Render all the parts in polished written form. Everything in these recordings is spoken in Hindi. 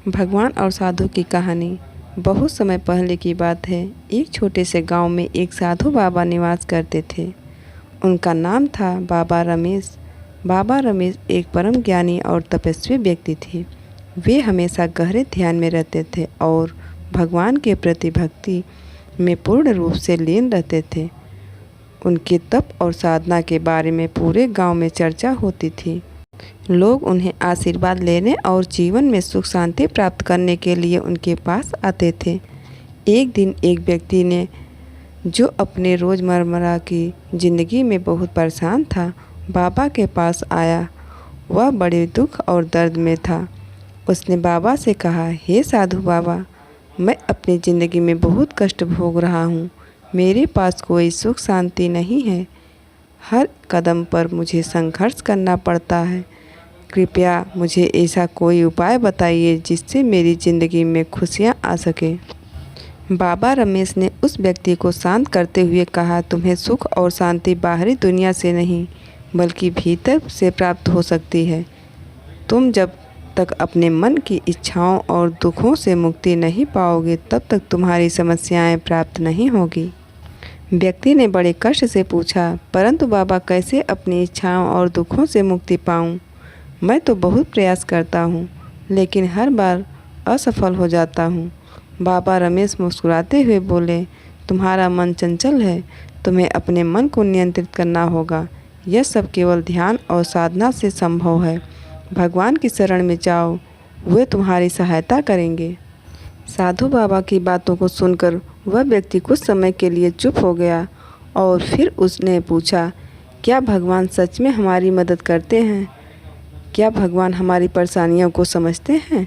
भगवान और साधु की कहानी। बहुत समय पहले की बात है। एक छोटे से गांव में एक साधु बाबा निवास करते थे। उनका नाम था बाबा रमेश। बाबा रमेश एक परम ज्ञानी और तपस्वी व्यक्ति थे। वे हमेशा गहरे ध्यान में रहते थे और भगवान के प्रति भक्ति में पूर्ण रूप से लीन रहते थे। उनके तप और साधना के बारे में पूरे गांव में चर्चा होती थी। लोग उन्हें आशीर्वाद लेने और जीवन में सुख शांति प्राप्त करने के लिए उनके पास आते थे। एक दिन एक व्यक्ति ने, जो अपने रोज़मर्रा की ज़िंदगी में बहुत परेशान था, बाबा के पास आया। वह बड़े दुख और दर्द में था। उसने बाबा से कहा, हे साधु बाबा, मैं अपनी ज़िंदगी में बहुत कष्ट भोग रहा हूँ। मेरे पास कोई सुख शांति नहीं है। हर कदम पर मुझे संघर्ष करना पड़ता है। कृपया मुझे ऐसा कोई उपाय बताइए जिससे मेरी ज़िंदगी में खुशियाँ आ सके। बाबा रमेश ने उस व्यक्ति को शांत करते हुए कहा, तुम्हें सुख और शांति बाहरी दुनिया से नहीं बल्कि भीतर से प्राप्त हो सकती है। तुम जब तक अपने मन की इच्छाओं और दुखों से मुक्ति नहीं पाओगे तब तक तुम्हारी समस्याएं प्राप्त नहीं होगी। व्यक्ति ने बड़े कष्ट से पूछा, परंतु बाबा, कैसे अपनी इच्छाओं और दुखों से मुक्ति पाऊं? मैं तो बहुत प्रयास करता हूं, लेकिन हर बार असफल हो जाता हूं। बाबा रमेश मुस्कुराते हुए बोले, तुम्हारा मन चंचल है। तुम्हें अपने मन को नियंत्रित करना होगा। यह सब केवल ध्यान और साधना से संभव है। भगवान की शरण में जाओ, वे तुम्हारी सहायता करेंगे। साधु बाबा की बातों को सुनकर वह व्यक्ति कुछ समय के लिए चुप हो गया और फिर उसने पूछा, क्या भगवान सच में हमारी मदद करते हैं? क्या भगवान हमारी परेशानियों को समझते हैं?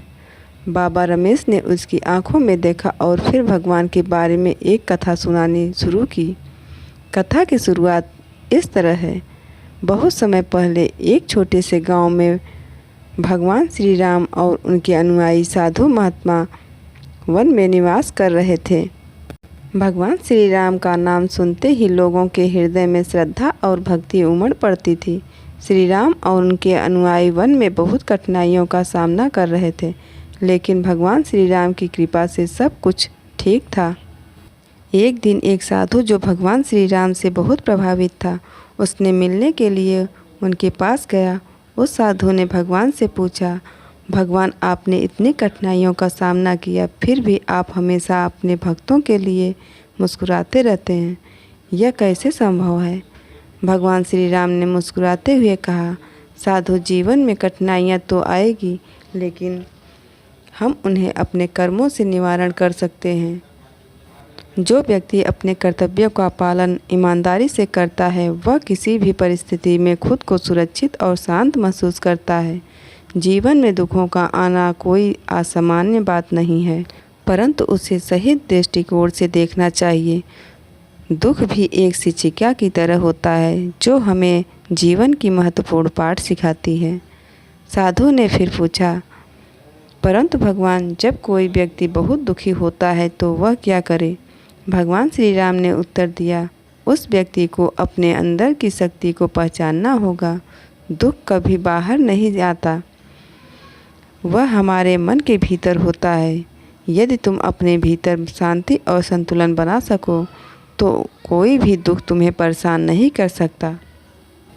बाबा रमेश ने उसकी आंखों में देखा और फिर भगवान के बारे में एक कथा सुनानी शुरू की। कथा की शुरुआत इस तरह है। बहुत समय पहले एक छोटे से गांव में भगवान श्री राम और उनके अनुयायी साधु महात्मा वन में निवास कर रहे थे। भगवान श्री राम का नाम सुनते ही लोगों के हृदय में श्रद्धा और भक्ति उमड़ पड़ती थी। श्री राम और उनके अनुयायी वन में बहुत कठिनाइयों का सामना कर रहे थे, लेकिन भगवान श्री राम की कृपा से सब कुछ ठीक था। एक दिन एक साधु जो भगवान श्री राम से बहुत प्रभावित था, उसने मिलने के लिए उनके पास गया। उस साधु ने भगवान से पूछा, भगवान, आपने इतनी कठिनाइयों का सामना किया, फिर भी आप हमेशा अपने भक्तों के लिए मुस्कुराते रहते हैं। यह कैसे संभव है? भगवान श्री राम ने मुस्कुराते हुए कहा, साधु, जीवन में कठिनाइयाँ तो आएगी, लेकिन हम उन्हें अपने कर्मों से निवारण कर सकते हैं। जो व्यक्ति अपने कर्तव्यों का पालन ईमानदारी से करता है, वह किसी भी परिस्थिति में खुद को सुरक्षित और शांत महसूस करता है। जीवन में दुखों का आना कोई असामान्य बात नहीं है, परंतु उसे सही दृष्टिकोण से देखना चाहिए। दुख भी एक शिक्षिका की तरह होता है, जो हमें जीवन की महत्वपूर्ण पाठ सिखाती है। साधु ने फिर पूछा, परंतु भगवान, जब कोई व्यक्ति बहुत दुखी होता है तो वह क्या करे? भगवान श्री राम ने उत्तर दिया, उस व्यक्ति को अपने अंदर की शक्ति को पहचानना होगा। दुख कभी बाहर नहीं आता, वह हमारे मन के भीतर होता है। यदि तुम अपने भीतर शांति और संतुलन बना सको तो कोई भी दुख तुम्हें परेशान नहीं कर सकता।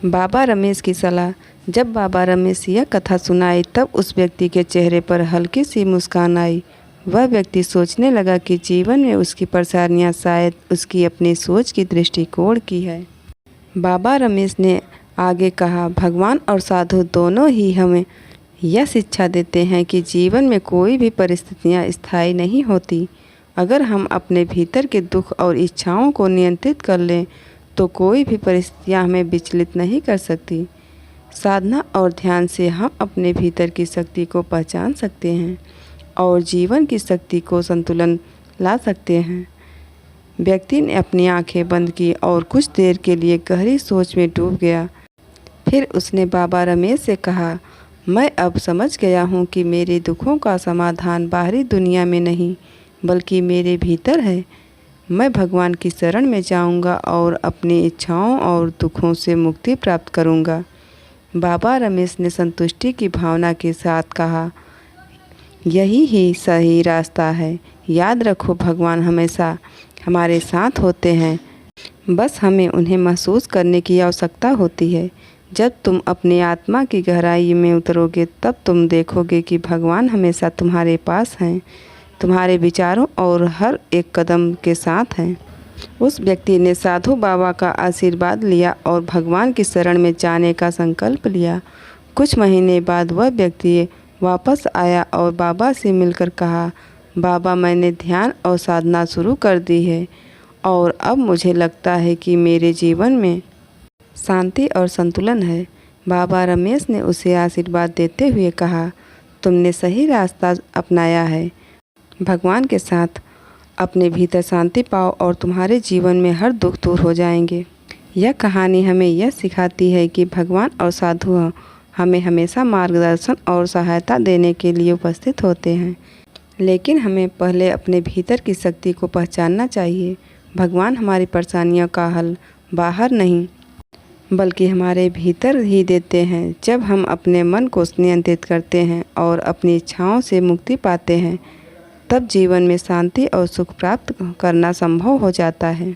बाबा रमेश की सलाह। जब बाबा रमेश यह कथा सुनाई तब उस व्यक्ति के चेहरे पर हल्की सी मुस्कान आई। वह व्यक्ति सोचने लगा कि जीवन में उसकी परेशानियां शायद उसकी अपनी सोच की दृष्टिकोण की है। बाबा रमेश ने आगे कहा, भगवान और साधु दोनों ही हमें यह शिक्षा देते हैं कि जीवन में कोई भी परिस्थितियां स्थायी नहीं होती। अगर हम अपने भीतर के दुख और इच्छाओं को नियंत्रित कर लें तो कोई भी परिस्थितियां हमें विचलित नहीं कर सकती। साधना और ध्यान से हम अपने भीतर की शक्ति को पहचान सकते हैं और जीवन की शक्ति को संतुलन ला सकते हैं। व्यक्ति ने अपनी आंखें बंद की और कुछ देर के लिए गहरी सोच में डूब गया। फिर उसने बाबा रमेश से कहा, मैं अब समझ गया हूँ कि मेरे दुखों का समाधान बाहरी दुनिया में नहीं बल्कि मेरे भीतर है। मैं भगवान की शरण में जाऊँगा और अपनी इच्छाओं और दुखों से मुक्ति प्राप्त करूँगा। बाबा रमेश ने संतुष्टि की भावना के साथ कहा, यही ही सही रास्ता है। याद रखो, भगवान हमेशा हमारे साथ होते हैं, बस हमें उन्हें महसूस करने की आवश्यकता होती है। जब तुम अपनी आत्मा की गहराई में उतरोगे तब तुम देखोगे कि भगवान हमेशा तुम्हारे पास हैं, तुम्हारे विचारों और हर एक कदम के साथ हैं। उस व्यक्ति ने साधु बाबा का आशीर्वाद लिया और भगवान की शरण में जाने का संकल्प लिया। कुछ महीने बाद वह व्यक्ति वापस आया और बाबा से मिलकर कहा, बाबा, मैंने ध्यान और साधना शुरू कर दी है और अब मुझे लगता है कि मेरे जीवन में शांति और संतुलन है। बाबा रमेश ने उसे आशीर्वाद देते हुए कहा, तुमने सही रास्ता अपनाया है। भगवान के साथ अपने भीतर शांति पाओ और तुम्हारे जीवन में हर दुख दूर हो जाएंगे। यह कहानी हमें यह सिखाती है कि भगवान और साधु हमें हमेशा मार्गदर्शन और सहायता देने के लिए उपस्थित होते हैं, लेकिन हमें पहले अपने भीतर की शक्ति को पहचानना चाहिए। भगवान हमारी परेशानियों का हल बाहर नहीं बल्कि हमारे भीतर ही देते हैं। जब हम अपने मन को नियंत्रित करते हैं और अपनी इच्छाओं से मुक्ति पाते हैं, तब जीवन में शांति और सुख प्राप्त करना संभव हो जाता है।